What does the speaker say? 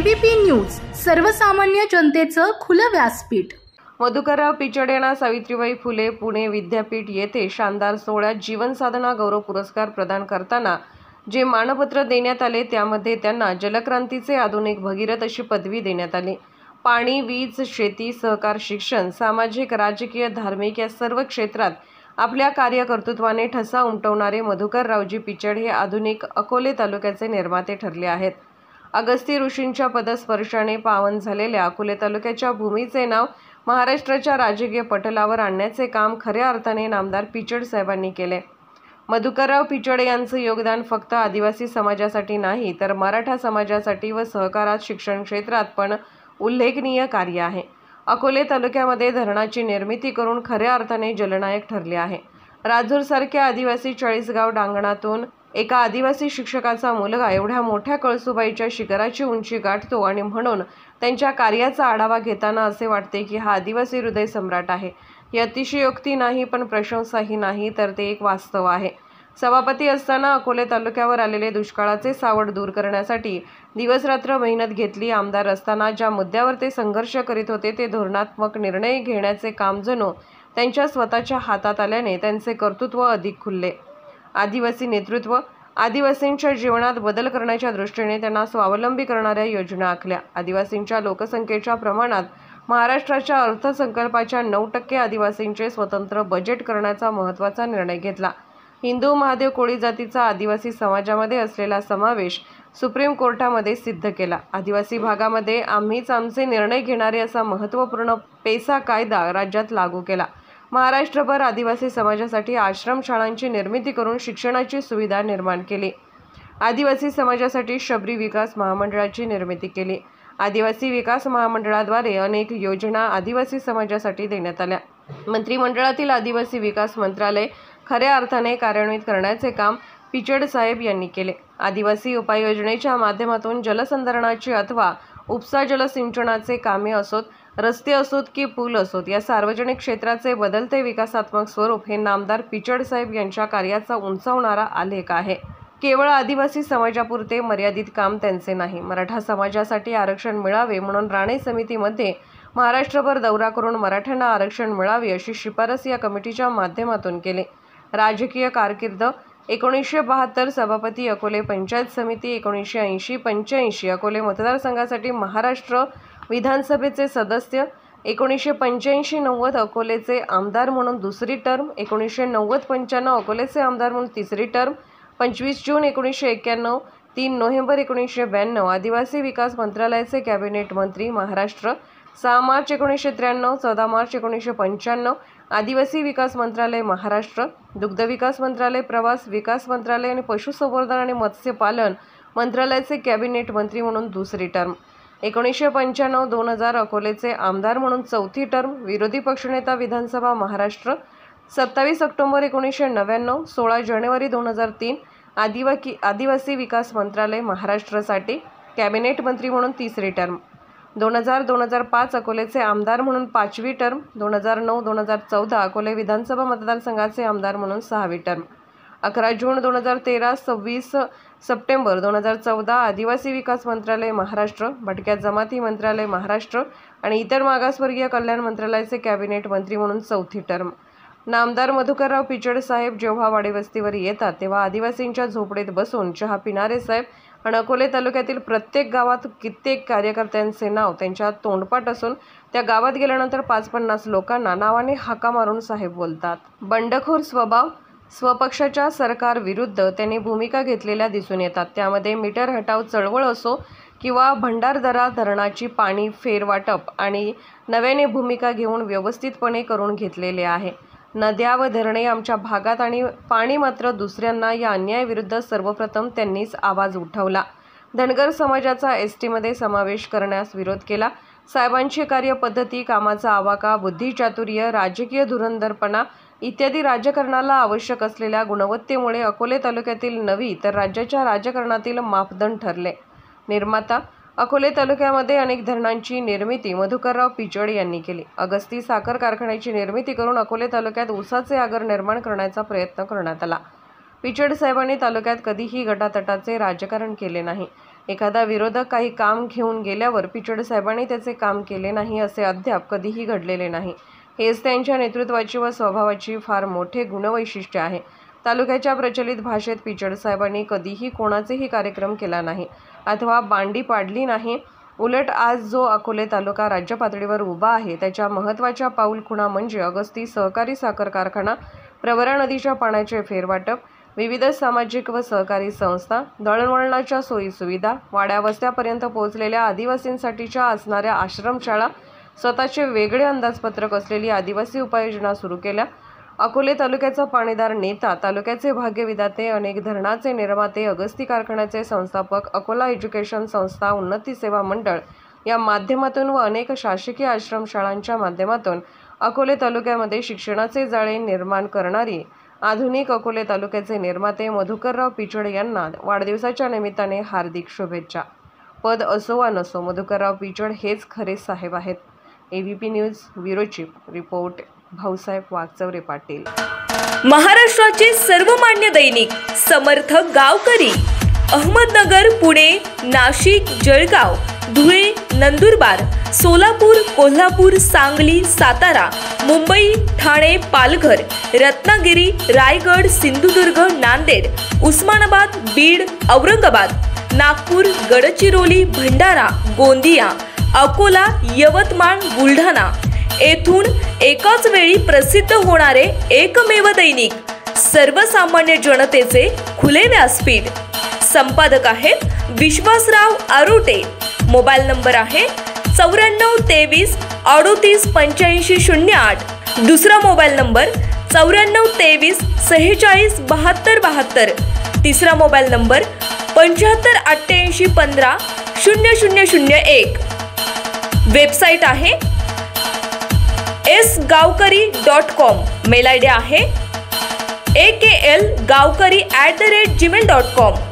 ABP news, सर्वसामान्य जनतेचं खुलं व्यासपीठ। मधुकरराव पिचड यांना सावित्रीबाई फुले पुणे विद्यापीठ येथे शानदार सोहळ्यात जीवन साधना गौरव पुरस्कार प्रदान करताना जे मानपत्र देण्यात आले त्यामध्ये त्यांना जलक्रांतीचे आधुनिक भगीरथ अशी पदवी देण्यात आली। पाणी, वीज, शेती, सहकार, शिक्षण, सामाजिक, राजकीय, धार्मिक या सर्व क्षेत्रात आपल्या कार्यकर्तृत्वाने ठसा उमटवणारे मधुकररावजी पिचड हे आधुनिक अकोले तालुक्याचे निर्माते ठरले आहेत। अगस्ती ऋषींच्या पदस्पर्शाने पावन झालेल्या अकोले तालुक्याच्या भूमीचे नाव महाराष्ट्राच्या राजकीय पटलावर आणण्याचे काम खऱ्या अर्थाने नामदार पिचड साहेबांनी केले। मधुकरराव पिचड यांचं योगदान फक्त आदिवासी समाजासाठी नाही तर मराठा समाजासाठी व सहकारात शिक्षण क्षेत्रात पण उल्लेखनीय कार्य आहे। अकोले तालुक्यामध्ये धरणाची निर्मिती करून खऱ्या अर्थाने जलनायक ठरले आहे। राजूरसारख्या आदिवासी 40 गाव डांगणातून एका आदिवासी शिक्षकाचा मुलगा एवढ्या मोठ्या कळसुबाईच्या शिखराची उंची गाठतो आणि म्हणून त्यांच्या कार्याचा आढावा घेताना असे वाटते की हा आदिवासी हृदय सम्राट आहे। ही अतिशयोक्ती नाही पण प्रशंसाही नाही तर ते एक वास्तव आहे। सभापती असताना अकोले तालुक्यावर आलेले दुष्काळाचे सावट दूर करण्यासाठी दिवसरात्र मेहनत घेतली। आमदार असताना ज्या मुद्द्यावर ते संघर्ष करीत होते ते धोरणात्मक निर्णय घेण्याचे काम जणू त्यांच्या स्वतःच्या हातात आल्याने त्यांचे कर्तृत्व अधिक खुलले। आदिवासी नेतृत्व, आदिवासींच्या जीवनात बदल करण्याच्या दृष्टीने त्यांना स्वावलंबी करणाऱ्या योजना आखल्या। आदिवासींच्या लोकसंख्येच्या प्रमाणात महाराष्ट्राच्या अर्थसंकल्पाच्या 9% आदिवासींचे स्वतंत्र बजेट करण्याचा महत्त्वाचा निर्णय घेतला। हिंदू, महादेव, कोळी जातीचा आदिवासी समाजामध्ये असलेला समावेश सुप्रीम कोर्टामध्ये सिद्ध केला। आदिवासी भागामध्ये आम्हीच आमचे निर्णय घेणारे असा महत्त्वपूर्ण पेसा कायदा राज्यात लागू केला। महाराष्ट्रभर आदिवासी समाजासाठी आश्रमशाळांची निर्मिती करून शिक्षणाची सुविधा निर्माण केली। आदिवासी समाजासाठी शबरी विकास महामंडळाची निर्मिती केली। आदिवासी विकास महामंडळाद्वारे अनेक योजना आदिवासी समाजासाठी देण्यात आल्या। मंत्रिमंडळातील आदिवासी विकास मंत्रालय खऱ्या अर्थाने कार्यान्वित करण्याचे काम पिचड साहेब यांनी केले। आदिवासी उपाययोजनेच्या माध्यमातून जलसंधारणाची अथवा उपसा जलसिंचनाचे कामे असोत, रस्ते असोत की पूल असोत या सार्वजनिक क्षेत्राचे बदलते विकासात्मक स्वरूप हे नामदार पिचड साहेब यांच्या कार्याचा उंचावणारा आलेख आहे। केवळ आदिवासी समाजापुरते मर्यादित काम त्यांचे नाही। मराठा समाजासाठी आरक्षण मिळावे म्हणून राणे समितीमध्ये महाराष्ट्रभर दौरा करून मराठ्यांना आरक्षण मिळावे अशी शिफारस या कमिटीच्या माध्यमातून केली। राजकीय कारकीर्द 1972 सभापती अकोले पंचायत समिती, 1980-85 अकोले मतदारसंघासाठी महाराष्ट्र विधानसभेचे सदस्य, 1985-90 अकोलेचे आमदार म्हणून दुसरी टर्म, 1990-95 अकोलेचे आमदार म्हणून तिसरी टर्म, 25 जून 1991, 3 नोव्हेंबर 1992 आदिवासी विकास मंत्रालयाचे कॅबिनेट मंत्री महाराष्ट्र, 6 मार्च 1993, 14 मार्च 1995 आदिवासी विकास मंत्रालय महाराष्ट्र, दुग्ध विकास मंत्रालय, प्रवास विकास मंत्रालय आणि पशुसंवर्धन आणि मत्स्यपालन मंत्रालयाचे कॅबिनेट मंत्री म्हणून दुसरी टर्म, 1995-2000 अकोलेचे आमदार म्हणून चौथी टर्म, विरोधी पक्षनेता विधानसभा महाराष्ट्र, 27 ऑक्टोबर 1999, 16 जानेवारी 2003 आदिवासी विकास मंत्रालय महाराष्ट्रासाठी कॅबिनेट मंत्री म्हणून तिसरी टर्म, 2000-2005 अकोलेचे आमदार म्हणून 5वी टर्म, 2009-2014 अकोले विधानसभा मतदारसंघाचे आमदार म्हणून 6वी टर्म, 11 जून 2013, 26 सप्टेंबर 2014 आदिवासी विकास मंत्रालय महाराष्ट्र, भटक्या जमाती मंत्रालय महाराष्ट्र आणि इतर मागासवर्गीय कल्याण मंत्रालयाचे कॅबिनेट मंत्री म्हणून चौथी टर्म। नामदार मधुकरराव पिचड साहेब जेव्हा वाडीवस्तीवर येतात तेव्हा आदिवासींच्या झोपडीत बसून चहा पिणारे साहेब आणि अकोले तालुक्यातील प्रत्येक गावात कित्येक कार्यकर्त्यांचे नाव त्यांच्या तोंडपाठ असून त्या गावात गेल्यानंतर 50-50 लोकांना नावाने हाका मारून साहेब बोलतात। बंडखोर स्वभाव, स्वपक्षाच्या सरकार विरुद्ध त्यांनी भूमिका घेतलेल्या दिसून येतात। त्यामध्ये मीटर हटाव चळवळ असो किंवा भंडारदरा धरणाची पाणी फेरवाटप आणि नव्याने भूमिका घेऊन व्यवस्थितपणे करून घेतलेले आहे। नद्या व धरणे आमच्या भागात आणि पाणी मात्र दुसऱ्यांना या अन्यायाविरुद्ध सर्वप्रथम त्यांनीच आवाज उठवला। धनगर समाजाचा एसटीमध्ये समावेश करण्यास विरोध केला। साहेबांची कार्यपद्धती, कामाचा आवाका, बुद्धिचातुर्य, राजकीय धुरंधरपणा इत्यादी राजकारणाला आवश्यक असलेल्या गुणवत्तेमुळे अकोले तालुक्यातील नवी तर राज्याच्या राजकारणातील मापदंड ठरले। निर्माता, अकोले तालुक्यामध्ये अनेक धरणांची निर्मिती मधुकरराव पिचड यांनी केली। अगस्ती साखर कारखान्याची निर्मिती करून अकोले तालुक्यात ऊसाचे आगर निर्माण करण्याचा प्रयत्न करण्यात आला। पिचड साहेबांनी तालुक्यात कधीही गटातटाचे राजकारण केले नाही। एखादा विरोधक काही काम घेऊन गेल्यावर पिचड साहेबांनी त्याचे काम केले नाही असे अद्याप कधीही घडलेले नाही. हेच त्यांच्या नेतृत्वाची व स्वभावाची फार मोठे गुणवैशिष्ट्य आहे. तालुक्याच्या प्रचलित भाषेत पिचड साहेबांनी कधीही कोणाचेही कार्यक्रम केला नाही अथवा बांडी पाडली नाही. उलट आज जो अकोले तालुका राज्य पातळीवर उभा आहे त्याच्या महत्त्वाच्या पाऊलखुणा म्हणजे अगस्ती सहकारी साखर कारखाना, प्रवरा नदीच्या पाण्याचे फेरवाटप, विविध सामाजिक व सहकारी संस्था, दळणवळणाच्या सोयीसुविधा, वाड्या वस्त्यापर्यंत पोहोचलेल्या आदिवासींसाठीच्या असणाऱ्या आश्रमशाळा, स्वतःचे वेगळे अंदाजपत्रक असलेली आदिवासी उपाययोजना सुरू केल्या. अकोले तालुक्याचा पाणीदार नेता, तालुक्याचे भाग्यविधाते, अनेक धरणाचे निर्माते, अगस्ती कारखान्याचे संस्थापक, अकोला एज्युकेशन संस्था, उन्नती सेवा मंडळ या माध्यमातून व अनेक शासकीय आश्रमशाळांच्या माध्यमातून अकोले तालुक्यामध्ये शिक्षणाचे जाळे निर्माण करणारी आधुनिक अकोले तालुक्याचे निर्माते मधुकरराव पिचड यांना वाढदिवसाच्या निमित्ताने हार्दिक शुभेच्छा. पद असो वा नसो, मधुकरराव पिचड हेच खरे साहेब आहेत. AVP news bureau chief report Bhausaheb Waghchaure Patil. महाराष्ट्राचे सर्वमान्य दैनिक समर्थ गावकरी, अहमदनगर, पुणे, नाशिक, जळगाव, धुळे, नंदुरबार, सोलापूर, कोल्हापूर, सांगली, सातारा, मुंबई, ठाणे, पालघर, रत्नागिरी, रायगड, सिंधुदुर्ग, नांदेड, उस्मानाबाद, बीड, औरंगाबाद, नागपूर, गडचिरोली, भंडारा, गोंदिया, अकोला, यवतमाळ, बुलढाणा येथून एकाच वेळी प्रसिद्ध होणारे एकमेव दैनिक, सर्वसामान्य जनतेचे खुले व्यासपीठ. संपादक आहेत विश्वासराव आरोटे. मोबाईल नंबर आहे 9423 38 85 08. दुसरा मोबाईल नंबर 9423 46 72 72. तिसरा मोबाईल नंबर 75 88 15 0001. वेबसाईट आहे sgavkari.com. मेल आयडी आहे aklgavkari@gmail.com.